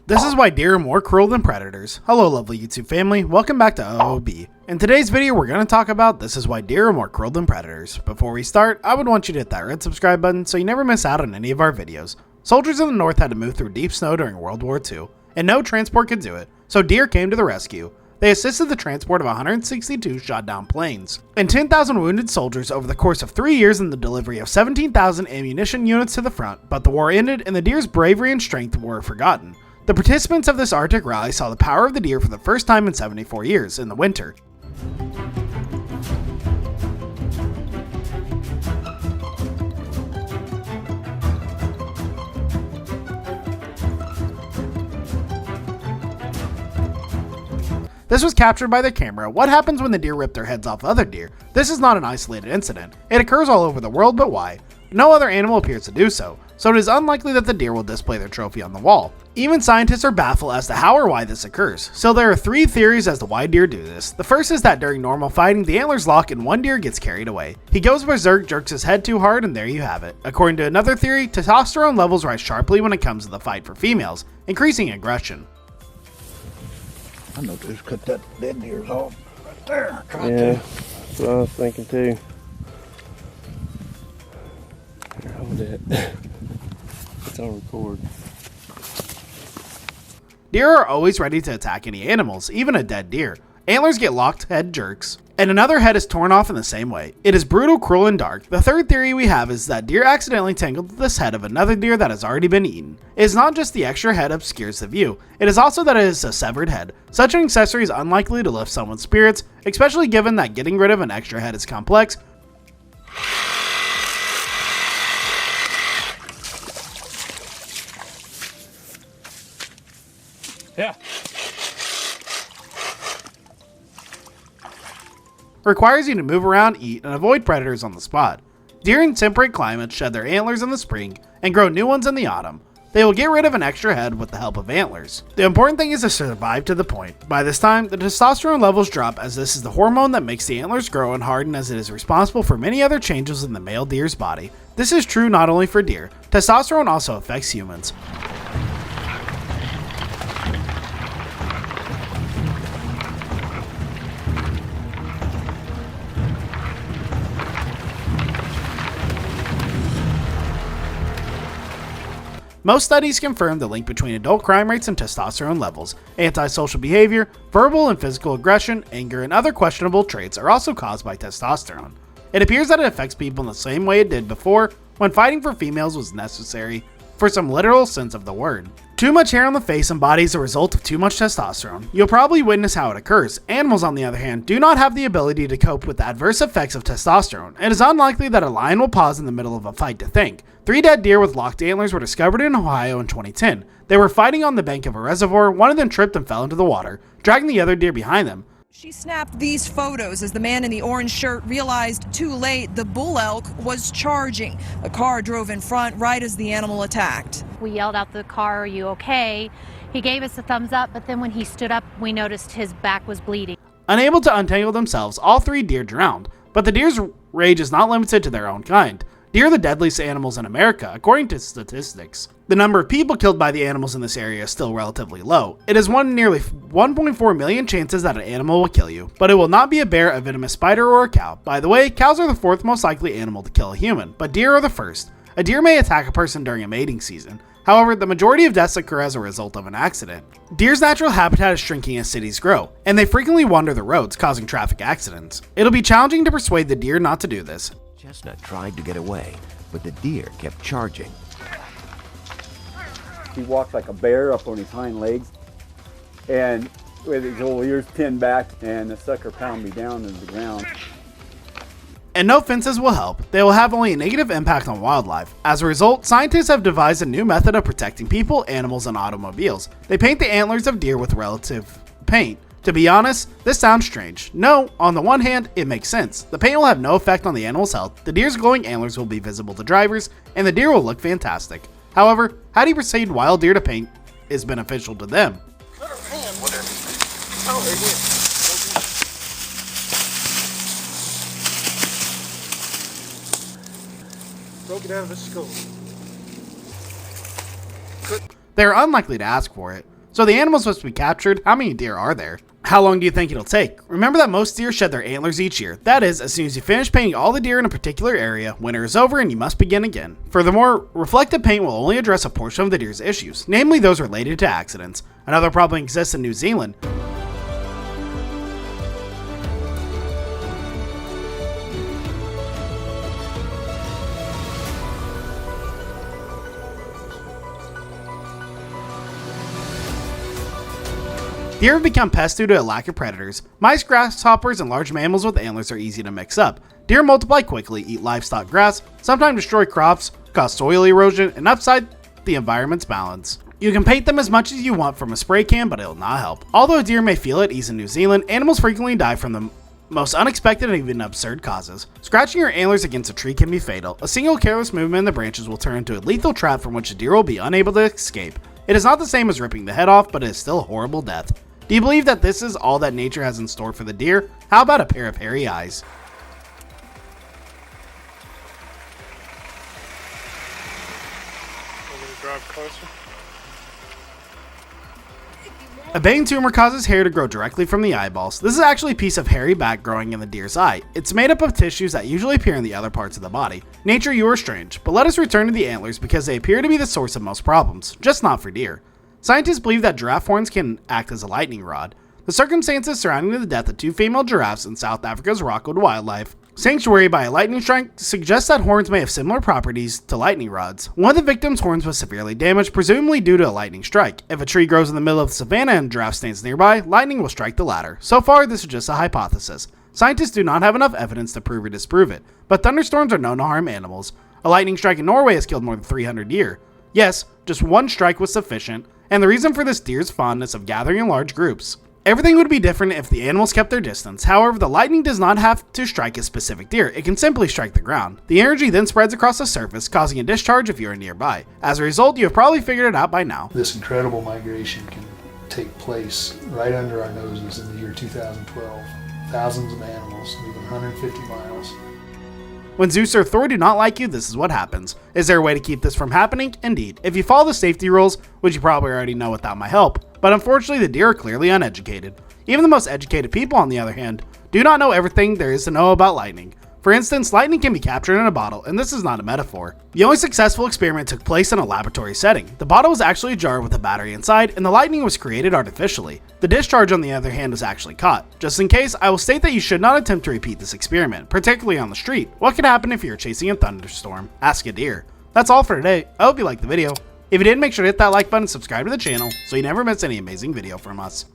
This is why deer are more cruel than predators. Hello lovely YouTube family, welcome back to OOB. In today's video we're going to talk about this is why deer are more cruel than predators. Before we start, I would want you to hit that red subscribe button so you never miss out on any of our videos. Soldiers in the north had to move through deep snow during World War II, and no transport could do it, so deer came to the rescue. They assisted the transport of 162 shot down planes and 10,000 wounded soldiers over the course of 3 years in the delivery of 17,000 ammunition units to the front, but the war ended and the deer's bravery and strength were forgotten. The participants of this Arctic rally saw the power of the deer for the first time in 74 years in the winter. This was captured by their camera. What happens when the deer rip their heads off other deer? This is not an isolated incident. It occurs all over the world, but why? No other animal appears to do so, so it is unlikely that the deer will display their trophy on the wall. Even scientists are baffled as to how or why this occurs. So there are 3 theories as to why deer do this. The first is that during normal fighting, the antlers lock and one deer gets carried away. He goes berserk, jerks his head too hard, and there you have it. According to another theory, testosterone levels rise sharply when it comes to the fight for females, increasing aggression. I know just cut that dead deer's off right there. Yeah, that's what I was thinking too. Here, hold it. It's on record. Deer are always ready to attack any animals, even a dead deer. Antlers get locked, head jerks, and another head is torn off in the same way. It is brutal, cruel, and dark. The third theory we have is that deer accidentally tangled this head of another deer that has already been eaten. It is not just the extra head obscures the view, it is also that it is a severed head. Such an accessory is unlikely to lift someone's spirits, especially given that getting rid of an extra head is complex. Yeah. Requires you to move around, eat, and avoid predators on the spot. Deer in temperate climates shed their antlers in the spring and grow new ones in the autumn. They will get rid of an extra head with the help of antlers. The important thing is to survive to the point. By this time, the testosterone levels drop as this is the hormone that makes the antlers grow and harden, as it is responsible for many other changes in the male deer's body. This is true not only for deer. Testosterone also affects humans. Most studies confirm the link between adult crime rates and testosterone levels. Antisocial behavior, verbal and physical aggression, anger, and other questionable traits are also caused by testosterone. It appears that it affects people in the same way it did before, when fighting for females was necessary for some literal sense of the word. Too much hair on the face and body is a result of too much testosterone. You'll probably witness how it occurs. Animals, on the other hand, do not have the ability to cope with the adverse effects of testosterone. It is unlikely that a lion will pause in the middle of a fight to think. 3 dead deer with locked antlers were discovered in Ohio in 2010. They were fighting on the bank of a reservoir. One of them tripped and fell into the water, dragging the other deer behind them. She snapped these photos as the man in the orange shirt realized too late the bull elk was charging. A car drove in front right as the animal attacked. We yelled out the car, "Are you okay?" He gave us a thumbs up, but then when he stood up, we noticed his back was bleeding. Unable to untangle themselves, all 3 deer drowned. But the deer's rage is not limited to their own kind. Deer are the deadliest animals in America, according to statistics. The number of people killed by the animals in this area is still relatively low. It is one in nearly 1.4 million chances that an animal will kill you, but it will not be a bear, a venomous spider, or a cow. By the way, cows are the 4th most likely animal to kill a human, but deer are the 1st. A deer may attack a person during a mating season. However, the majority of deaths occur as a result of an accident. Deer's natural habitat is shrinking as cities grow, and they frequently wander the roads, causing traffic accidents. It'll be challenging to persuade the deer not to do this. Chestnut tried to get away, but the deer kept charging. He walked like a bear up on his hind legs, and with his little ears pinned back, and the sucker pounded me down to the ground. And no fences will help. They will have only a negative impact on wildlife. As a result, scientists have devised a new method of protecting people, animals, and automobiles. They paint the antlers of deer with relative paint. To be honest, this sounds strange. No, on the one hand, it makes sense. The paint will have no effect on the animal's health, the deer's glowing antlers will be visible to drivers, and the deer will look fantastic. However, how do you persuade wild deer to paint is beneficial to them? Broke it out of his skull. They are unlikely to ask for it. So the animal's supposed to be captured. How many deer are there? How long do you think it'll take? Remember that most deer shed their antlers each year. That is, as soon as you finish painting all the deer in a particular area, winter is over and you must begin again. Furthermore, reflective paint will only address a portion of the deer's issues, namely those related to accidents. Another problem exists in New Zealand. Deer have become pests due to a lack of predators. Mice, grasshoppers, and large mammals with antlers are easy to mix up. Deer multiply quickly, eat livestock grass, sometimes destroy crops, cause soil erosion, and upset the environment's balance. You can paint them as much as you want from a spray can, but it'll not help. Although deer may feel at ease in New Zealand, animals frequently die from the most unexpected and even absurd causes. Scratching your antlers against a tree can be fatal. A single careless movement in the branches will turn into a lethal trap from which a deer will be unable to escape. It is not the same as ripping the head off, but it is still a horrible death. Do you believe that this is all that nature has in store for the deer? How about a pair of hairy eyes? Drive closer. A bane tumor causes hair to grow directly from the eyeballs. This is actually a piece of hairy back growing in the deer's eye. It's made up of tissues that usually appear in the other parts of the body. Nature, you are strange, but let us return to the antlers because they appear to be the source of most problems, just not for deer. Scientists believe that giraffe horns can act as a lightning rod. The circumstances surrounding the death of 2 female giraffes in South Africa's Rockwood Wildlife Sanctuary by a lightning strike suggests that horns may have similar properties to lightning rods. One of the victims' horns was severely damaged, presumably due to a lightning strike. If a tree grows in the middle of the savannah and a giraffe stands nearby, lightning will strike the latter. So far, this is just a hypothesis. Scientists do not have enough evidence to prove or disprove it, but thunderstorms are known to harm animals. A lightning strike in Norway has killed more than 300 deer. Yes, just one strike was sufficient, and the reason for this deer's fondness of gathering in large groups. Everything would be different if the animals kept their distance. However, the lightning does not have to strike a specific deer. It can simply strike the ground. The energy then spreads across the surface, causing a discharge if you are nearby. As a result, you have probably figured it out by now. This incredible migration can take place right under our noses in the year 2012. Thousands of animals moving 150 miles. When Zeus or Thor do not like you, this is what happens. Is there a way to keep this from happening? Indeed. If you follow the safety rules, which you probably already know without my help, but unfortunately the deer are clearly uneducated. Even the most educated people, on the other hand, do not know everything there is to know about lightning. For instance, lightning can be captured in a bottle, and this is not a metaphor. The only successful experiment took place in a laboratory setting. The bottle was actually a jar with a battery inside, and the lightning was created artificially. The discharge, on the other hand, was actually caught. Just in case, I will state that you should not attempt to repeat this experiment, particularly on the street. What could happen if you are chasing a thunderstorm? Ask a deer. That's all for today. I hope you liked the video. If you did, make sure to hit that like button and subscribe to the channel so you never miss any amazing video from us.